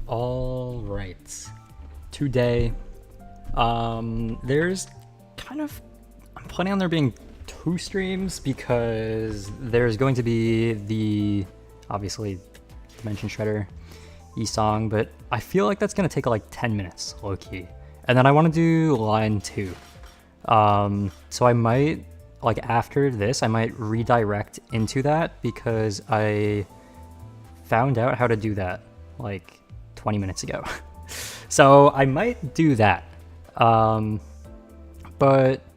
All right. Today, there's kind of, I'm planning on there being 2 streams because there's going to be the, obviously, Dimension Shredder e.g.o, but I feel like that's going to take like 10 minutes, low-key. And then I want to do line 2. So I might, like after this, I might redirect into that because I found out how to do that like 20 minutes ago. So I might do that. But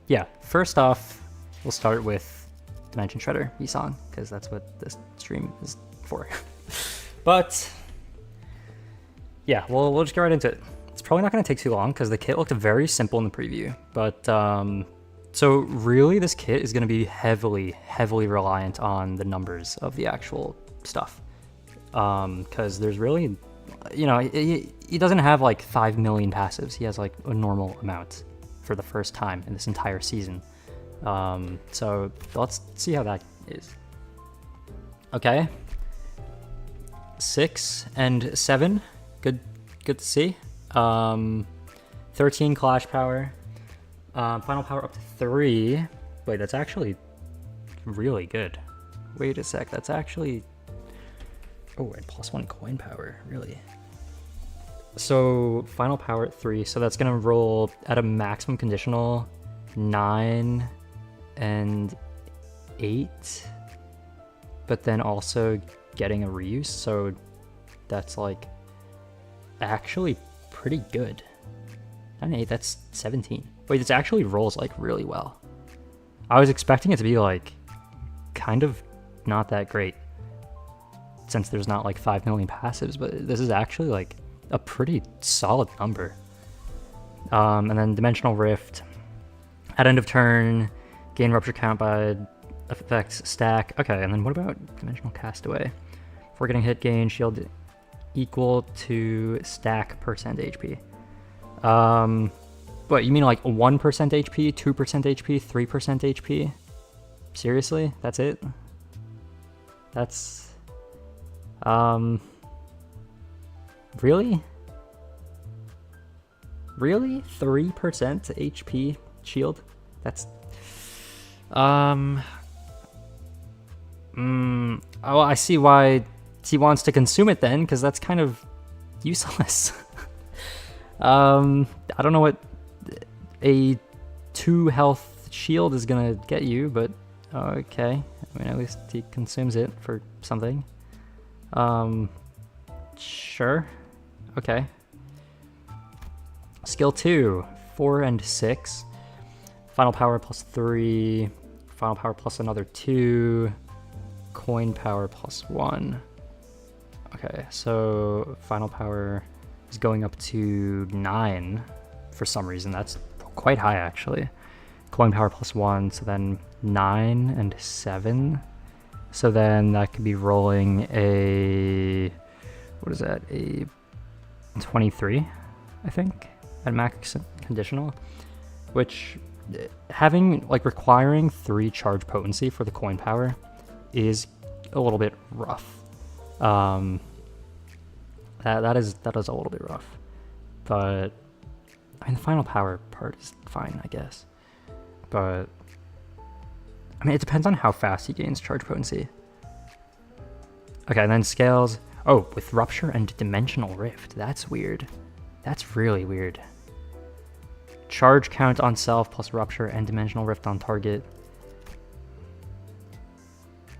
yeah, first off, we'll start with Dimension Shredder e.g.o because that's what this stream is for. But yeah, we'll just get right into it. It's probably not going to take too long because the kit looked very simple in the preview. But so really this kit is going to be heavily reliant on the numbers of the actual stuff. Because there's really, you know, he doesn't have like 5 million passives. He has like a normal amount for the first time in this entire season. So let's see how that is. Okay. 6 and 7, good to see. 13 clash power, final power up to 3. Wait, that's actually really good. Wait a sec, that's actually, oh, and +1 coin power, really. So final power at 3, so that's gonna roll at a maximum conditional 9 and 8, but then also getting a reuse, so that's like actually pretty good. 9 and 8, that's 17. Wait, this actually rolls like really well. I was expecting it to be like kind of not that great since there's not like 5 million passives, but this is actually like a pretty solid number. And then Dimensional Rift. At end of turn, gain rupture count by effects stack. Okay, and then what about Dimensional Castaway? Before getting hit, gain shield equal to stack percent HP. What, you mean like 1% HP, 2% HP, 3% HP? Seriously? That's it? That's... Really? Really? 3% HP shield? That's... Oh, I see why he wants to consume it then, because that's kind of useless. I don't know what a 2 health shield is gonna get you, but okay. I mean, at least he consumes it for something. Sure. Okay. Skill 2, 4 and 6. Final power plus 3. Final power plus another 2. Coin power plus 1. Okay, so final power is going up to 9 for some reason. That's quite high, actually. Coin power plus 1, so then 9 and 7. So then that could be rolling a... what is that? A 23, I think, at max conditional. Which, having, like, requiring 3 charge potency for the coin power is a little bit rough. That is a little bit rough, but I mean the final power part is fine, I guess. But I mean it depends on how fast he gains charge potency. Okay, and then scales. Oh, with rupture and dimensional rift. That's weird. That's really weird. Charge count on self plus rupture and dimensional rift on target.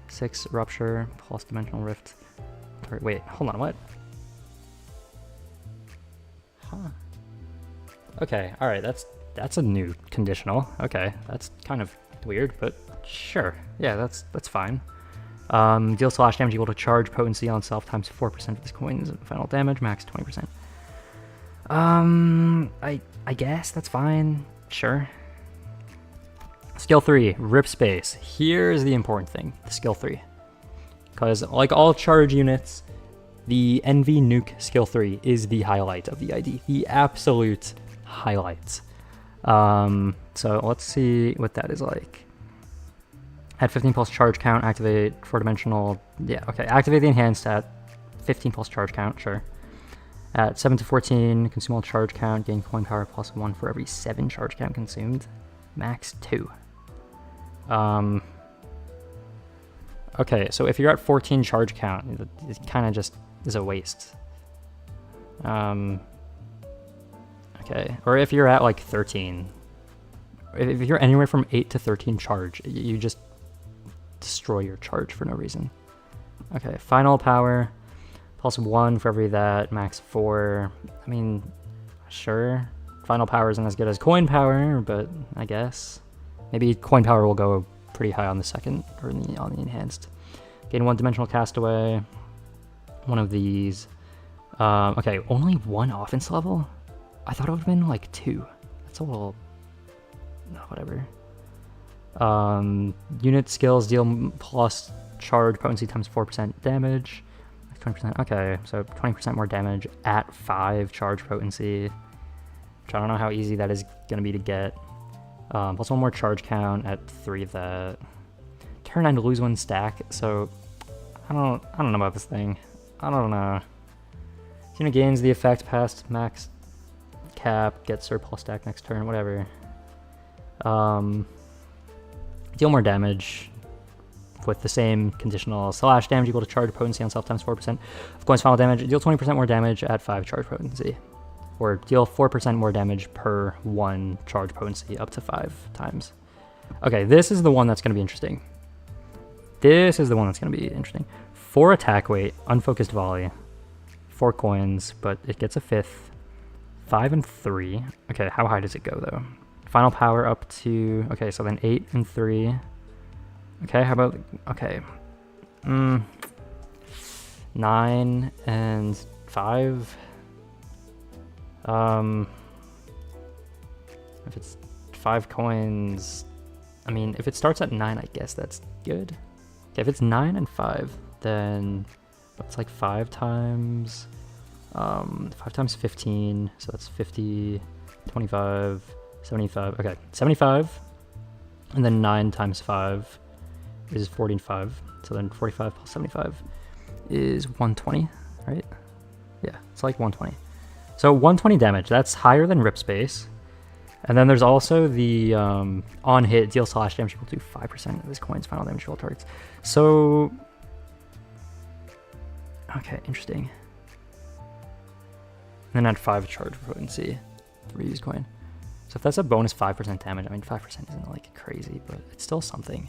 6 rupture plus dimensional rift. Wait, hold on, what? Huh. Okay, alright, that's a new conditional. Okay, that's kind of weird, but sure. Yeah, that's fine. Deal slash damage equal to charge potency on self times 4% of this coin's final damage, max 20%. I guess that's fine. Sure. Skill 3, Rip Space. Here's the important thing, the skill 3. Because like all charge units, the Envy Nuke skill 3 is the highlight of the ID. The absolute highlight. So let's see what that is like. At 15 plus charge count, activate 4-dimensional. Yeah, okay. Activate the enhanced at 15 plus charge count, sure. At 7 to 14, consume all charge count, gain coin power plus 1 for every 7 charge count consumed. Max 2. Okay, so if you're at 14 charge count, it kind of just is a waste. Okay, or if you're at like 13, if you're anywhere from 8 to 13 charge, you just destroy your charge for no reason. Okay, final power, plus 1 for every that, max 4. I mean, sure, final power isn't as good as coin power, but I guess. Maybe coin power will go pretty high on the second, or on the enhanced. Gain 1 dimensional castaway, one of these. Okay, only 1 offense level? I thought it would have been like 2. That's a little... no, whatever. Unit skills deal plus charge potency times 4% damage. 20%, okay, so 20% more damage at 5 charge potency. Which I don't know how easy that is going to be to get. Plus 1 more charge count at 3 of that. Turn 9 to lose 1 stack, so I don't know about this thing. I don't know. Unit gains the effect past max cap, get surplus stack next turn, whatever. Deal more damage with the same conditional slash damage equal to charge potency on self times 4% of coin's final damage. Deal 20% more damage at 5 charge potency. Or deal 4% more damage per 1 charge potency up to 5 times. Okay, this is the one that's going to be interesting. 4 attack weight, unfocused volley, 4 coins, but it gets a 5th. 5 and 3. Okay, how high does it go though? Final power up to, okay, so then 8 and 3. Okay, how about, okay. 9 and 5. If it's 5 coins, I mean, if it starts at 9, I guess that's good. Okay, if it's 9 and 5, then it's like 5 times 15, so that's 50, 25, 75, okay, 75, and then 9 times 5 is 45, so then 45 plus 75 is 120, right? Yeah, it's like 120. So 120 damage, that's higher than rip space. And then there's also the on hit deal slash damage equal to 5% of this coin's final damage to all targets. So, okay, interesting. And then add 5 charge potency, 3 use coin. So if that's a bonus 5% damage, I mean 5% isn't like crazy, but it's still something.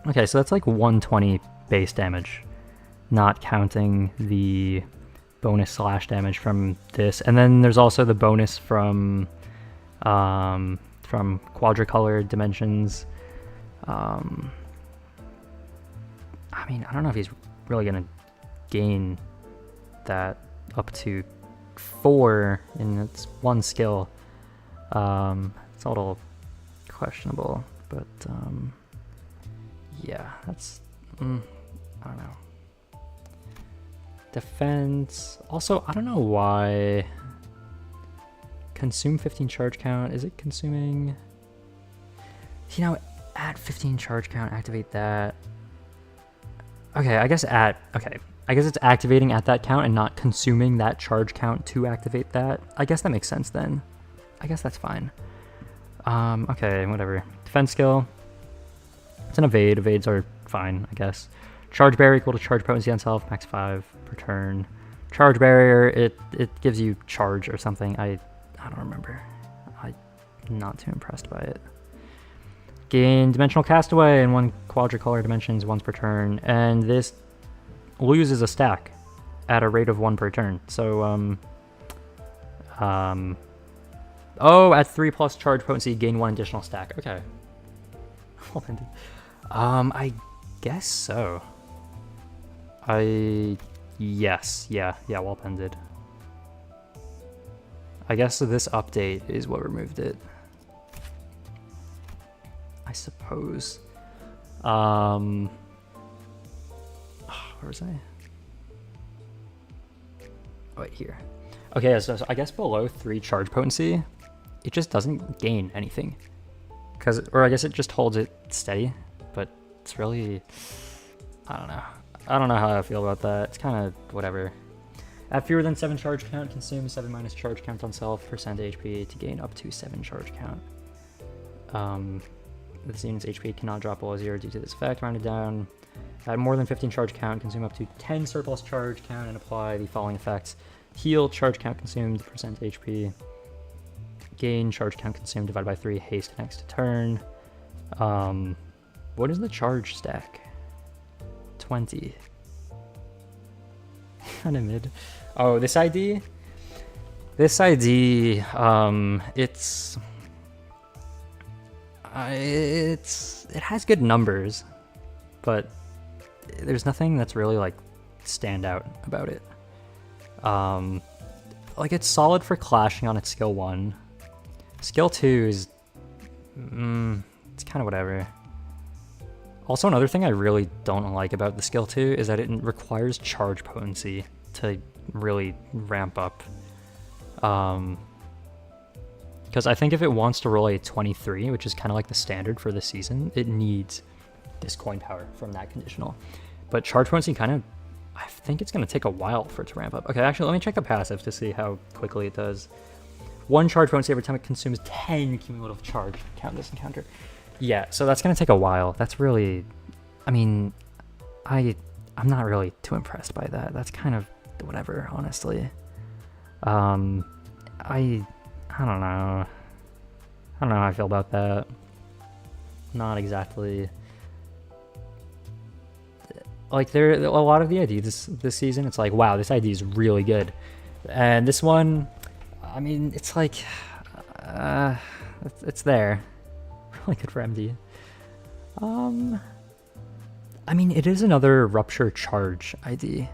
Okay, so that's like 120 base damage, not counting the bonus slash damage from this. And then there's also the bonus from quadricolor dimensions. I mean, I don't know if he's really gonna gain that up to 4 in its 1 skill. It's a little questionable, but yeah, that's I don't know. Defense, also I don't know why consume 15 charge count. Is it consuming, you know, at 15 charge count, activate that. Okay, I guess it's activating at that count and not consuming that charge count to activate that. I guess that makes sense then. I guess that's fine. Okay, whatever. Defense skill. It's an evade. Evades are fine, I guess. Charge barrier equal to charge potency on self, max 5 per turn. Charge barrier, it gives you charge or something. I don't remember. I'm not too impressed by it. Gain dimensional castaway in 1 quadricolor dimensions once per turn, and this loses a stack at a rate of 1 per turn. So oh, at 3 plus charge potency, gain 1 additional stack. Okay. I guess so. Yes, yeah, well pended. I guess this update is what removed it, I suppose. Where was I? Oh, wait, here. Okay, so I guess below 3 charge potency, it just doesn't gain anything. Or I guess it just holds it steady, but it's really, I don't know. I don't know how I feel about that. It's kind of whatever. At fewer than 7 charge count, consume 7 minus charge count on self, percent HP to gain up to 7 charge count. The student's HP cannot drop below 0 due to this effect, rounded down. At more than 15 charge count, consume up to 10 surplus charge count and apply the following effects. Heal, charge count consumed, percent HP. Gain, charge count consumed divided by 3, haste next turn. What is the charge stack? 20. Kinda mid. Oh, this ID? This ID, it has good numbers, but there's nothing that's really like stand out about it. Like it's solid for clashing on its skill 1. Skill 2 is, it's kind of whatever. Also, another thing I really don't like about the skill 2 is that it requires charge potency to really ramp up. Because I think if it wants to roll a 23, which is kind of like the standard for this season, it needs this coin power from that conditional. But charge potency kind of, I think it's going to take a while for it to ramp up. Okay, actually, let me check the passive to see how quickly it does. 1 charge potency every time it consumes 10 cumulative charge. Count this encounter. Yeah, so that's going to take a while. That's really, I mean, I'm not really too impressed by that. That's kind of whatever, honestly. I don't know. I don't know how I feel about that. Not exactly. Like, a lot of the ID this season, it's like, wow, this ID is really good. And this one, I mean, it's like, it's there. Really good for MD. I mean, it is another rupture charge ID.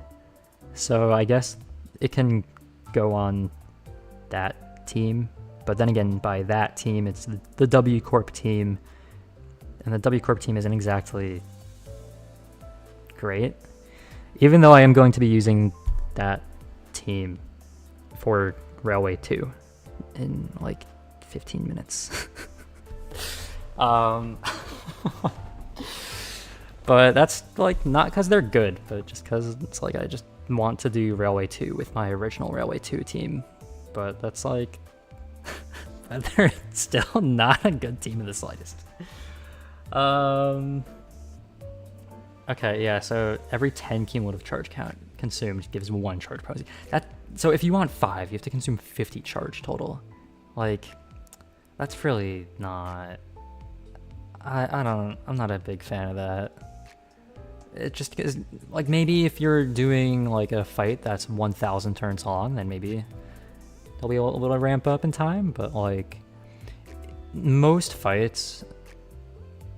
So I guess it can go on that team. But then again, by that team, it's the W Corp team. And the W Corp team isn't exactly great. Even though I am going to be using that team for Railway 2 in like 15 minutes. But that's like not because they're good, but just because it's like I just want to do Railway 2 with my original Railway 2 team. But that's like they're still not a good team in the slightest. Okay, yeah, so every 10 cumulative charge count consumed gives 1 charge potency. So if you want 5, you have to consume 50 charge total. Like, that's really not... I'm not a big fan of that. It just is, like, maybe if you're doing like a fight that's 1,000 turns long, then maybe there'll be a little ramp up in time, but like most fights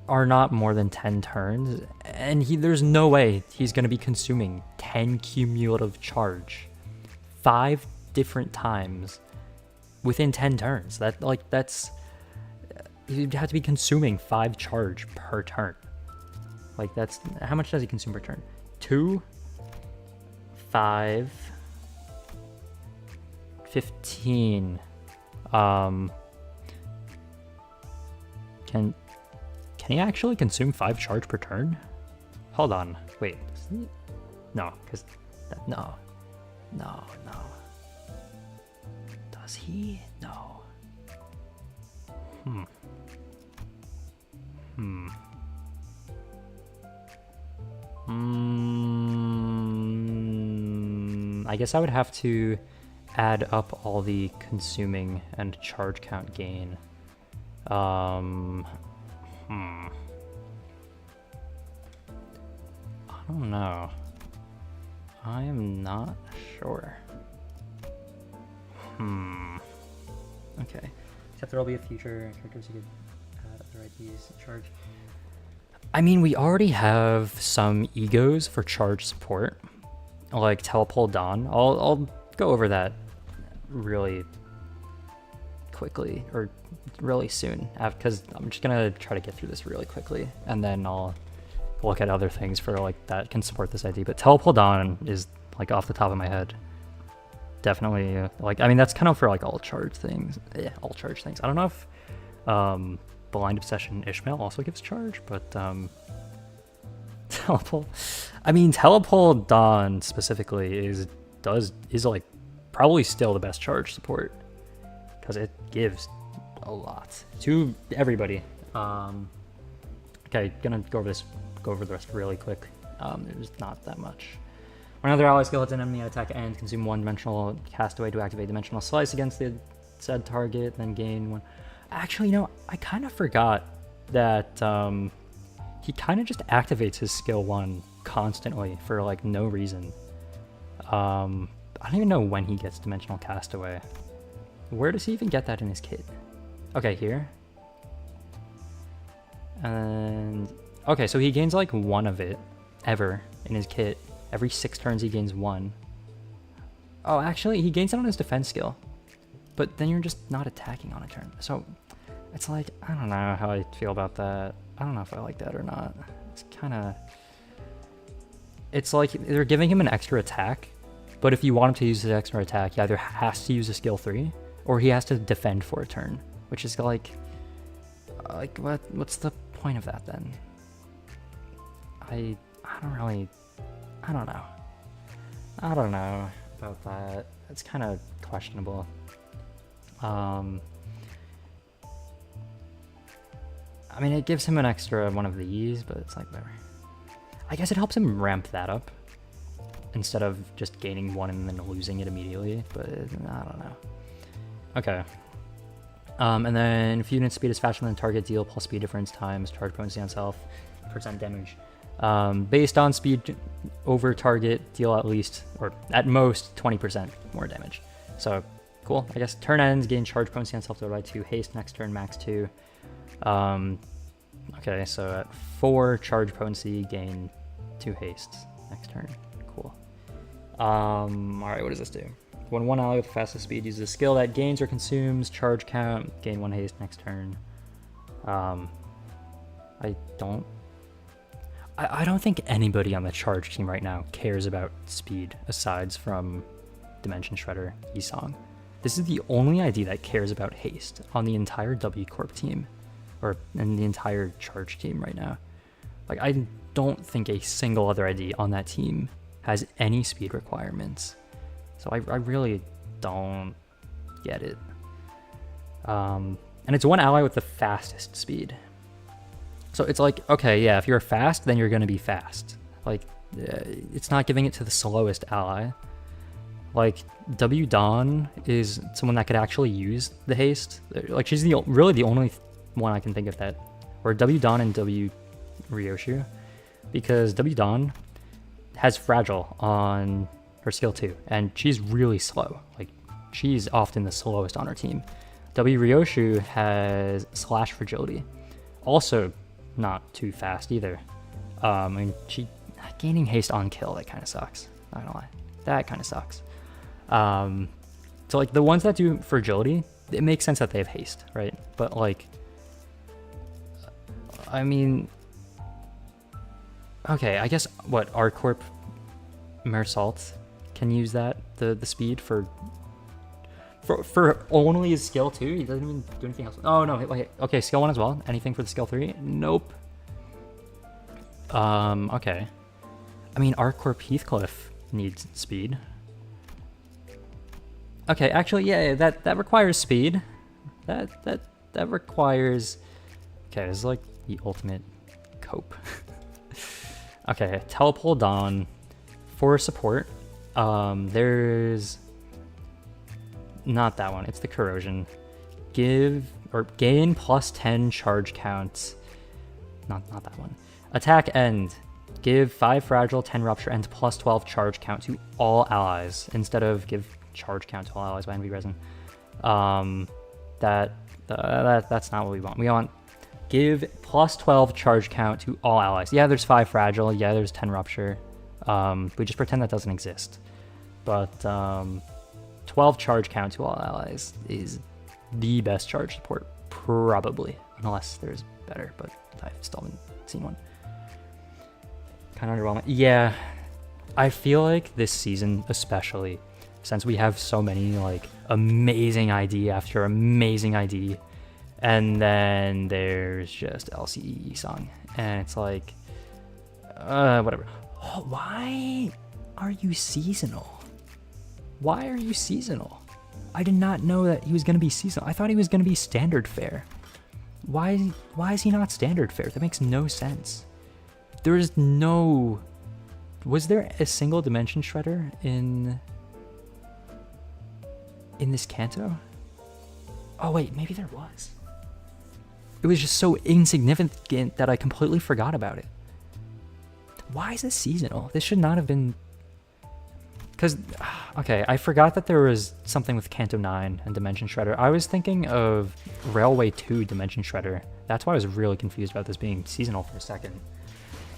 are not more than 10 turns, and there's no way he's going to be consuming 10 cumulative charge 5 different times within 10 turns. That's you'd have to be consuming 5 charge per turn. Like, that's how much does he consume per turn? 2, 5, 15. Can he actually consume 5 charge per turn? Hold on, wait. No, because no. Does he? No. I guess I would have to add up all the consuming and charge count gain. I don't know. I am not sure. Okay. Except there'll be a future characters you could add other IDs charge. I mean, we already have some e.g.os for charge support, like Telepole Dawn. I'll go over that really quickly, or really soon, because I'm just gonna try to get through this really quickly, and then I'll look at other things for like that can support this ID. But Telepole Dawn is like off the top of my head, definitely like, I mean, that's kind of for like all charge things. Yeah, all charge things. I don't know if Blind Obsession Ishmael also gives charge, but Telepole. I mean, Telepole Dawn specifically is like probably still the best charge support because it gives a lot to everybody. Okay, gonna go over the rest really quick. There's not that much. When another ally skill hits an enemy at attack end, consume 1-dimensional castaway to activate dimensional slice against the said target, then gain 1. Actually, you know, I kind of forgot that he kind of just activates his skill 1 constantly for like no reason. I don't even know when he gets dimensional castaway. Where does he even get that in his kit? Okay, here. And okay, so he gains like 1 of it ever in his kit. Every 6 turns he gains 1. Oh, actually, he gains it on his defense skill. But then you're just not attacking on a turn. So it's like, I don't know how I feel about that. I don't know if I like that or not. It's kind of... It's like they're giving him an extra attack, but if you want him to use his extra attack, he either has to use a skill 3, or he has to defend for a turn, which is like what's the point of that then? I don't know about that. It's kind of questionable. I mean, it gives him an extra one of these, but it's like whatever. I guess it helps him ramp that up instead of just gaining 1 and then losing it immediately, but I don't know. Okay. And then if unit speed is faster than target, deal plus speed difference times charge potency on self, % damage. Based on speed over target, deal at least, or at most, 20% more damage. So, cool. I guess turn ends, gain charge potency on self by 2, haste next turn, max 2. Okay, so at 4 charge potency, gain 2 hastes next turn. Cool. Alright, what does this do? When one ally with fastest speed uses a skill that gains or consumes charge count, gain 1 haste next turn. I don't think anybody on the charge team right now cares about speed aside from Dimension Shredder Yi-Song. This is the only ID that cares about haste on the entire W Corp team, or in the entire charge team right now. Like, I don't think a single other ID on that team has any speed requirements. So I really don't get it. And it's one ally with the fastest speed. So it's like, okay, yeah, if you're fast, then you're going to be fast. Like, it's not giving it to the slowest ally. Like, W Dawn is someone that could actually use the haste. Like, she's really the only one I can think of that. Or W Dawn and W Ryoshu. Because W Dawn has Fragile on her skill 2, and she's really slow. Like, she's often the slowest on her team. W Ryoshu has Slash Fragility. Also not too fast either. And she gaining haste on kill, that kind of sucks. Not gonna lie. That kind of sucks. So like the ones that do fragility, it makes sense that they have haste, right? But like, I mean, okay, I guess what R-Corp Mersault can use that, the speed for only his skill 2. He doesn't even do anything else. Oh no, wait, okay, skill 1 as well. Anything for the skill 3? Nope. Okay. I mean, R-Corp Heathcliff needs speed. Okay, actually, yeah, that requires speed. That requires. Okay, this is like the ultimate cope. Okay, Telepole Dawn for support. There's not that one. It's the corrosion. Give or gain plus 10 charge counts. Not that one. Attack end. Give 5 fragile, 10 rupture, and plus 12 charge count to all allies instead of give charge count to all allies by envy resin. That's not what we want. We want give plus 12 charge count to all allies. Yeah, there's 5 fragile. Yeah, there's 10 rupture. We just pretend that doesn't exist. But 12 charge count to all allies is the best charge support, probably, unless there's better. But I still haven't seen one. Kind of underwhelming. Yeah, I feel like this season, especially, since we have so many like amazing ID after amazing ID, and then there's just LCE song, and it's like, Whatever. Oh, why are you seasonal? Why are you seasonal? I did not know that he was gonna be seasonal. I thought he was gonna be standard fare. Why is he not standard fare? That makes no sense. There is no... Was there a single dimension shredder in this Kanto? Oh wait, maybe there was. It was just so insignificant that I completely forgot about it. Why is this seasonal? This should not have been... Because, okay, I forgot that there was something with Kanto 9 and Dimension Shredder. I was thinking of Railway 2 Dimension Shredder. That's why I was really confused about this being seasonal for a second.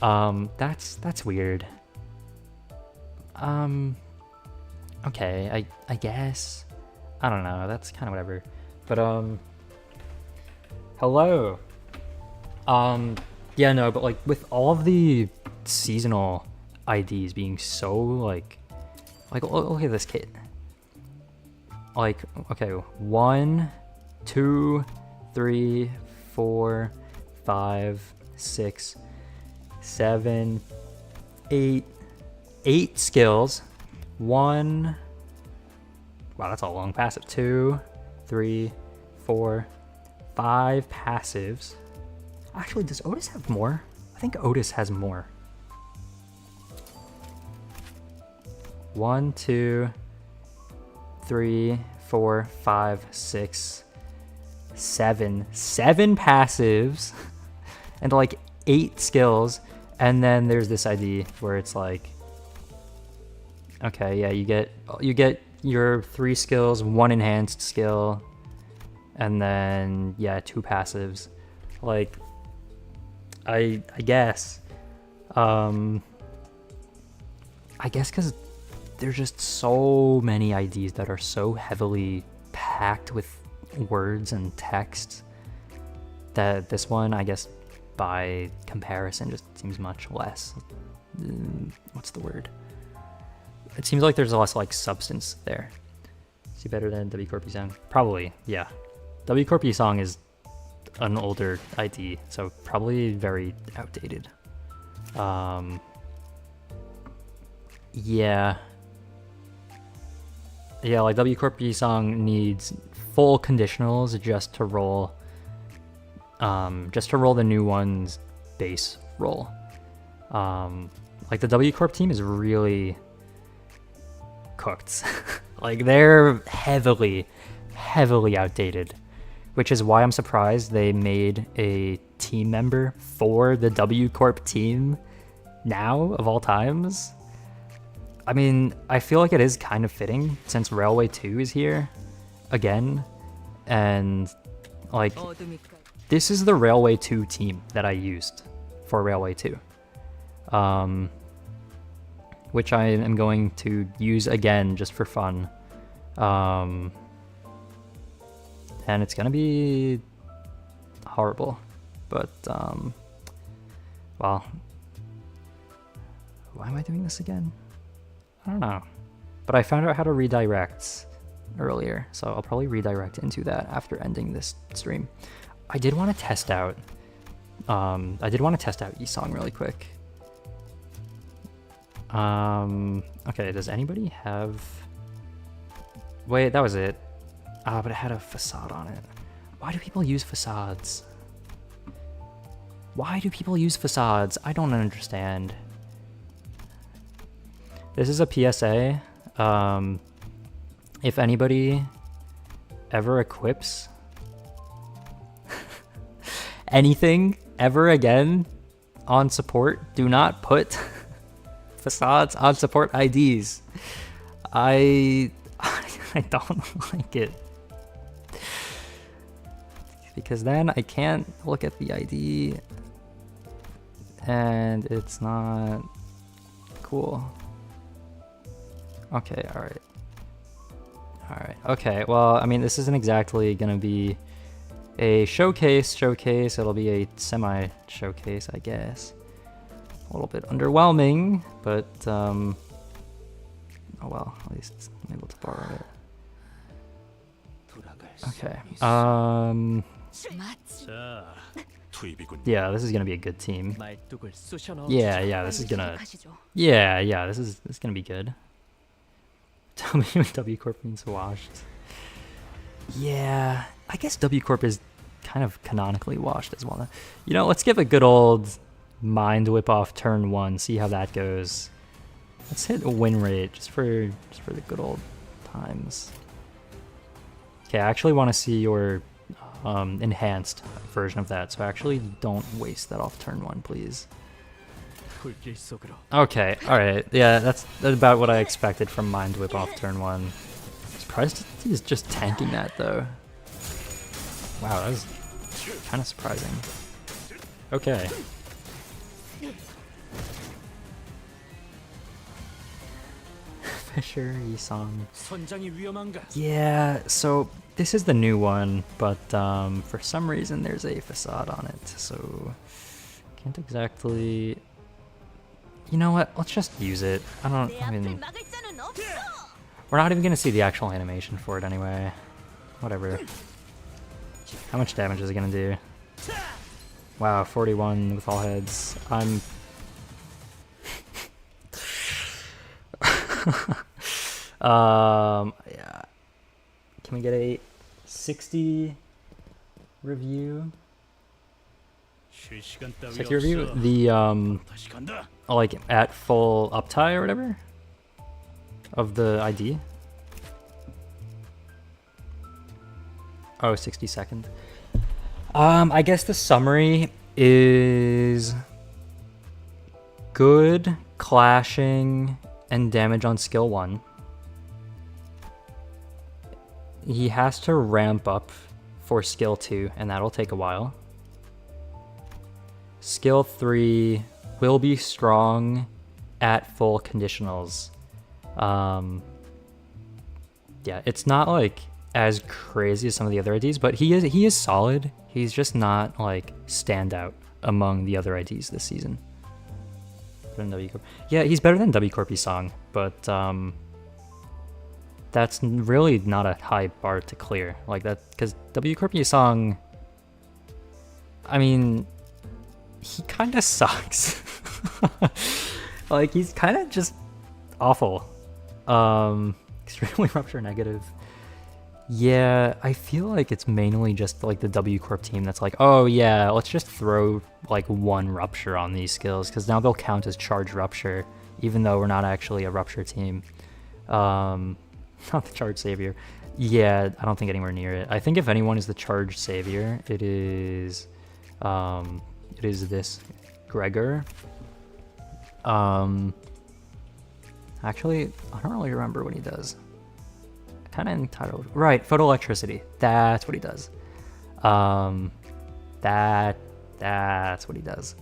That's weird. Okay, I guess. I don't know, that's kind of whatever. But, hello. Yeah, no, but like with all of the seasonal IDs being so like look at this kit. Like, okay, 1, 2, 3, 4, 5, 6, 7, 8 skills. 1, wow, that's a long passive. 2, 3, 4, 5 passives. Actually, does Otis have more? I think Otis has more. 1, 2, 3, 4, 5, 6, 7 passives and like 8 skills. And then there's this ID where it's like, okay, yeah, you get your 3 skills, 1 enhanced skill, and then yeah, 2 passives. Like, I guess because there's just so many IDs that are so heavily packed with words and text that this one, I guess, by comparison, just seems much less. What's the word? It seems like there's less like substance there. Is he better than W Corp E-Song? Probably, yeah. W Corp E-Song is an older ID, so probably very outdated. Yeah, like W Corp E-Song needs full conditionals just to roll the new one's base roll. Like the W Corp team is really cooked. Like they're heavily outdated, which is why I'm surprised they made a team member for the W Corp team now of all times. I mean, I feel like it is kind of fitting since Railway 2 is here again, and like this is the Railway 2 team that I used for Railway 2, which I am going to use again just for fun, and it's gonna be horrible, but well, why am I doing this again? I don't know, but I found out how to redirect earlier, so I'll probably redirect into that after ending this stream. I did want to test out E-Song really quick. Okay, does anybody have... Wait, that was it. But it had a facade on it. Why do people use facades? Why do people use facades? I don't understand. This is a PSA. If anybody ever equips anything ever again on support, do not put facades on support IDs. I don't like it. Because then I can't look at the ID and it's not cool. Okay, alright. Okay, well, I mean, this isn't exactly gonna be a showcase. It'll be a semi-showcase, I guess. A little bit underwhelming, but, oh well, at least I'm able to borrow it. Okay, Yeah, this is gonna be a good team. Yeah, this is gonna. Yeah, this is gonna be good. Tell me when W Corp means washed. Yeah, I guess W Corp is kind of canonically washed as well. You know, let's give a good old mind whip off turn 1. See how that goes. Let's hit a win rate just for the good old times. Okay, I actually want to see your enhanced version of that, so actually don't waste that off turn 1, please. Okay, alright, yeah, that's about what I expected from Mind Whip off turn 1. Surprised he's just tanking that, though. Wow, that was kind of surprising. Okay. Fisher, Yisong. Yeah, so this is the new one, but for some reason there's a facade on it, so can't exactly... You know what? Let's just use it. I mean... We're not even gonna see the actual animation for it anyway. Whatever. How much damage is it gonna do? Wow, 41 with all heads. I'm... yeah. Can we get a 60 review? 60 review? The, like, at full uptie or whatever? Of the ID? Oh, 60-second. I guess the summary is good, clashing, and damage on skill 1. He has to ramp up for skill 2, and that'll take a while. Skill 3 will be strong at full conditionals. Yeah, it's not like as crazy as some of the other IDs, but he is solid. He's just not like standout among the other IDs this season. Yeah, he's better than W Corp e.g.o, but that's really not a high bar to clear. Like that, because W Corp e.g.o, I mean, he kind of sucks. Like he's kind of just awful. Extremely rupture negative. Yeah, I feel like it's mainly just like the W Corp team that's like, oh yeah, let's just throw like 1 rupture on these skills because now they'll count as charge rupture, even though we're not actually a rupture team. Not the charge savior. Yeah, I don't think anywhere near it. I think if anyone is the charge savior, it is this Gregor. Actually, I don't really remember what he does. Kind of entitled. Right, photoelectricity. That's what he does. That's what he does.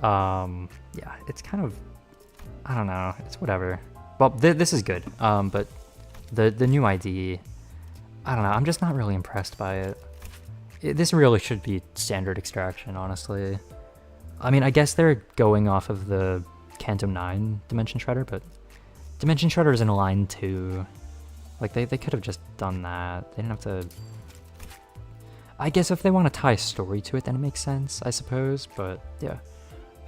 Yeah, it's kind of, I don't know. It's whatever. Well, this is good. But the new ID, I don't know. I'm just not really impressed by it. This really should be standard extraction, honestly. I mean, I guess they're going off of the Cantum 9 Dimension Shredder, but Dimension Shredder is in line 2. Like, they could have just done that. They didn't have to... I guess if they want to tie a story to it, then it makes sense, I suppose. But, yeah.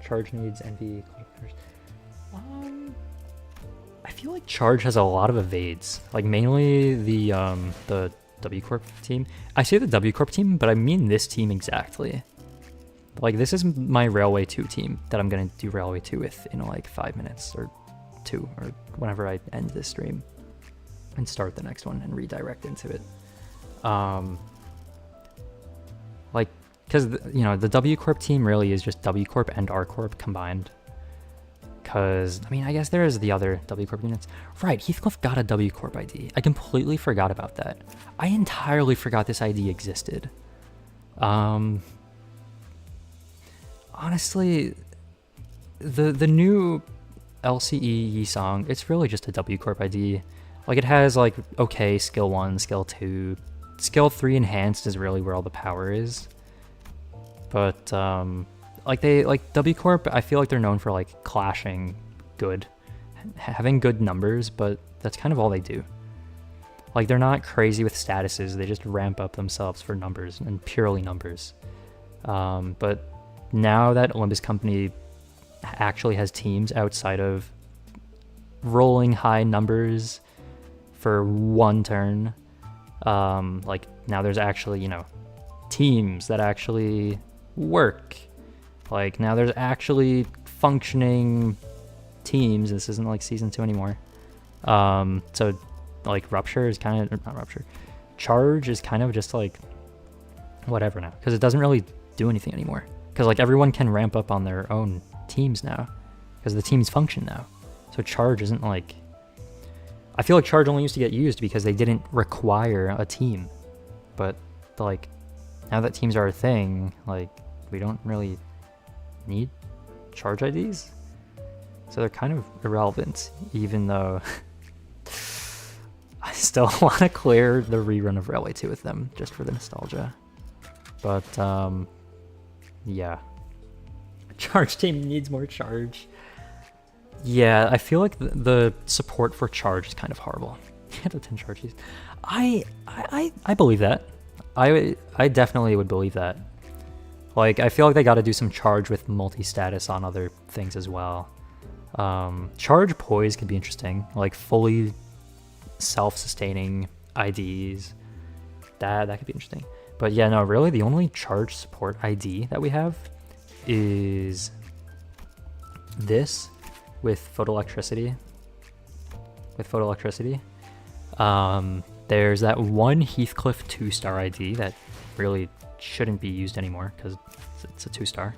Charge needs NV. I feel like Charge has a lot of evades. Like, mainly the W Corp team. I say the W Corp team, but I mean this team exactly. Like, this is my Railway 2 team that I'm going to do Railway 2 with in, like, 5 minutes or 2, or whenever I end this stream. And start the next one and redirect into it. Like, because, you know, the W Corp team really is just W Corp and R Corp combined. Because, I mean, I guess there is the other W Corp units. Right, Heathcliff got a W Corp ID. I completely forgot about that. I entirely forgot this ID existed. Honestly, the new LCE Yi-Song, it's really just a W Corp ID. Like, it has, like, okay, skill 1, skill 2. Skill 3 enhanced is really where all the power is. But, like, W Corp, I feel like they're known for, like, clashing good. Having good numbers, but that's kind of all they do. Like, they're not crazy with statuses, they just ramp up themselves for numbers, and purely numbers. But now that Limbus Company actually has teams outside of rolling high numbers for one turn, like now there's actually, you know, teams that actually work. Like now there's actually functioning teams. This isn't like season 2 anymore. So like Rupture is kind of, not Rupture, Charge is kind of just like whatever now, because it doesn't really do anything anymore, because like everyone can ramp up on their own teams now because the teams function now. So Charge isn't like, I feel like Charge only used to get used because they didn't require a team, but like now that teams are a thing, like we don't really need Charge IDs, so they're kind of irrelevant, even though I still want to clear the rerun of Railway 2 with them just for the nostalgia. But yeah, Charge team needs more Charge. Yeah, I feel like the support for Charge is kind of horrible. 10 charges. I believe that. I definitely would believe that. Like, I feel like they got to do some Charge with multi-status on other things as well. Charge Poise could be interesting, like fully self-sustaining IDs. That could be interesting. But yeah, no, really the only Charge support ID that we have is this with photoelectricity. There's that one Heathcliff 2-star ID that really shouldn't be used anymore because it's a 2-star.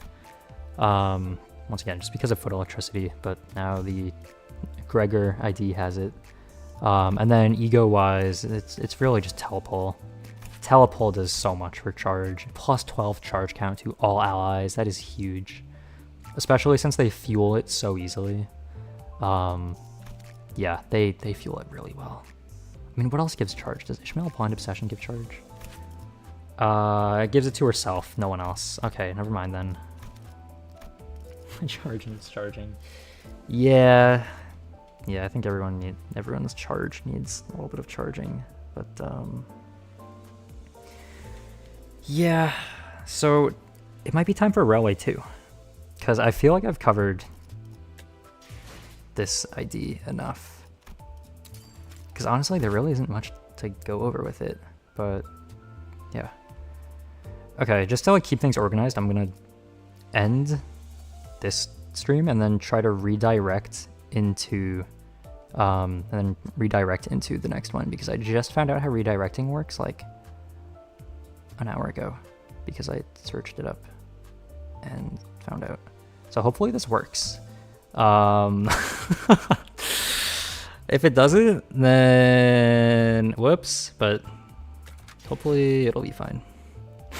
Once again, just because of photoelectricity, but now the Gregor ID has it. And then e.g.o wise, it's really just Telepole. Telepole does so much for Charge. Plus 12 charge count to all allies. That is huge. Especially since they fuel it so easily. Yeah, they fuel it really well. I mean, what else gives Charge? Does Ishmael Blind Obsession give Charge? It gives it to herself, no one else. Okay, never mind then. Charging's charging. Yeah, I think everyone's Charge needs a little bit of charging, but yeah. So it might be time for Railway 2, because I feel like I've covered this ID enough. Because honestly, there really isn't much to go over with it, but yeah. Okay, just to like keep things organized, I'm gonna end this stream and then try to redirect into the next one, because I just found out how redirecting works like an hour ago because I searched it up and found out. So hopefully this works. If it doesn't, then whoops, but hopefully it'll be fine.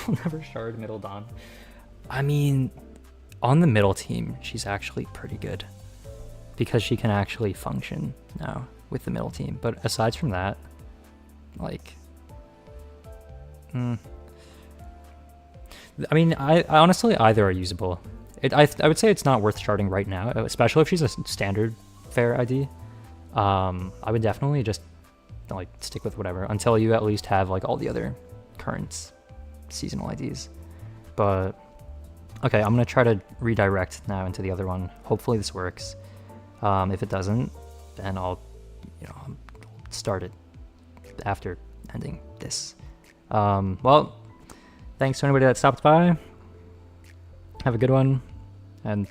I'll never shard middle Dawn. I mean, on the middle team, she's actually pretty good because she can actually function now with the middle team. But aside from that, like, I mean, I honestly, either are usable. I would say it's not worth sharding right now, especially if she's a standard fair ID. I would definitely just like stick with whatever until you at least have like all the other current seasonal IDs. But okay, I'm gonna try to redirect now into the other one. Hopefully this works. If it doesn't, then I'll start it after ending this. Well, thanks to anybody that stopped by. Have a good one, and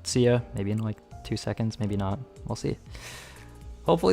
see ya. Maybe in like 2 seconds, maybe not. We'll see. Hopefully